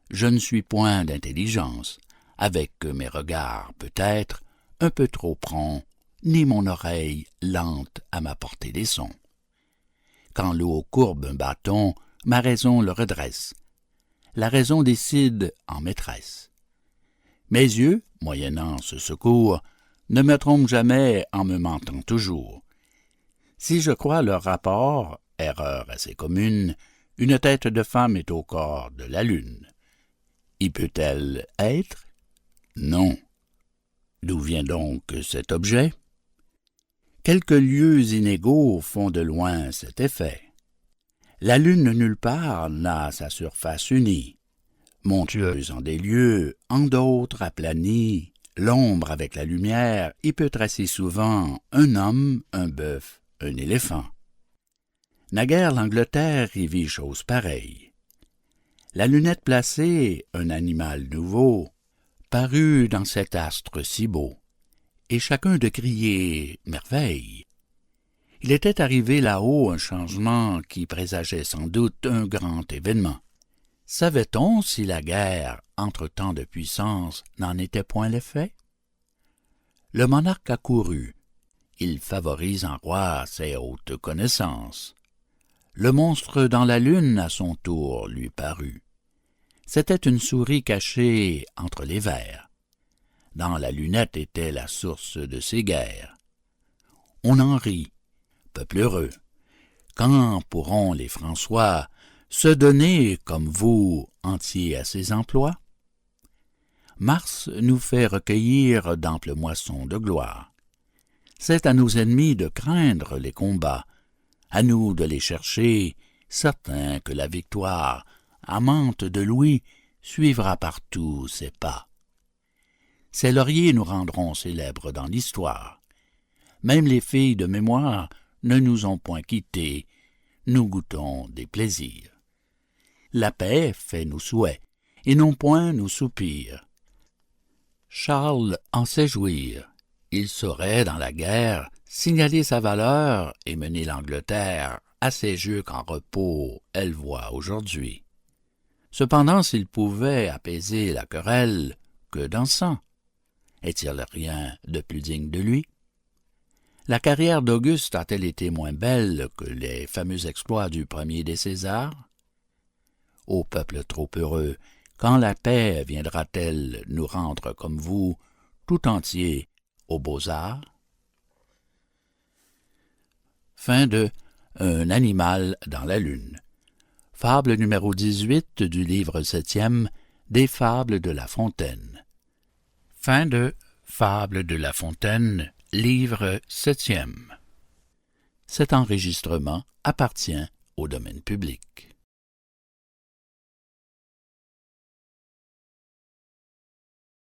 Je ne suis point d'intelligence, avec mes regards peut-être un peu trop prompts, ni mon oreille lente à m'apporter des sons. Quand l'eau courbe un bâton, ma raison le redresse. La raison décide en maîtresse. Mes yeux, moyennant ce secours, ne me trompent jamais en me mentant toujours. Si je crois leur rapport, erreur assez commune, une tête de femme est au corps de la lune. Y peut-elle être? Non. D'où vient donc cet objet? Quelques lieux inégaux font de loin cet effet. La lune nulle part n'a sa surface unie. Montueuse en des lieux, en d'autres aplanie, l'ombre avec la lumière y peut tracer souvent un homme, un bœuf, un éléphant. Naguère l'Angleterre y vit chose pareille. La lunette placée, un animal nouveau, parut dans cet astre si beau, et chacun de crier « Merveille !» Il était arrivé là-haut un changement qui présageait sans doute un grand événement. Savait-on si la guerre entre tant de puissances n'en était point l'effet? Le monarque accourut. Il favorise en roi ses hautes connaissances. Le monstre dans la lune à son tour lui parut. C'était une souris cachée entre les vers. Dans la lunette était la source de ses guerres. On en rit, peuple heureux. Quand pourront les François se donner, comme vous, entiers à ses emplois? Mars nous fait recueillir d'amples moissons de gloire. C'est à nos ennemis de craindre les combats, à nous de les chercher, certains que la victoire, amante de Louis, suivra partout ses pas. Ces lauriers nous rendront célèbres dans l'histoire. Même les filles de mémoire ne nous ont point quittés, nous goûtons des plaisirs. La paix fait nos souhaits, et non point nos soupirs. Charles en sait jouir. Il saurait, dans la guerre, signaler sa valeur et mener l'Angleterre à ces jeux qu'en repos elle voit aujourd'hui. Cependant, s'il pouvait apaiser la querelle, que d'encens! Est-il rien de plus digne de lui? La carrière d'Auguste a-t-elle été moins belle que les fameux exploits du premier des Césars? Ô peuple trop heureux, quand la paix viendra-t-elle nous rendre comme vous, tout entier aux beaux-arts? Fin de Un animal dans la lune. Fable numéro 18 du livre 7e des Fables de La Fontaine. Fin de Fables de La Fontaine, livre 7e. Cet enregistrement appartient au domaine public.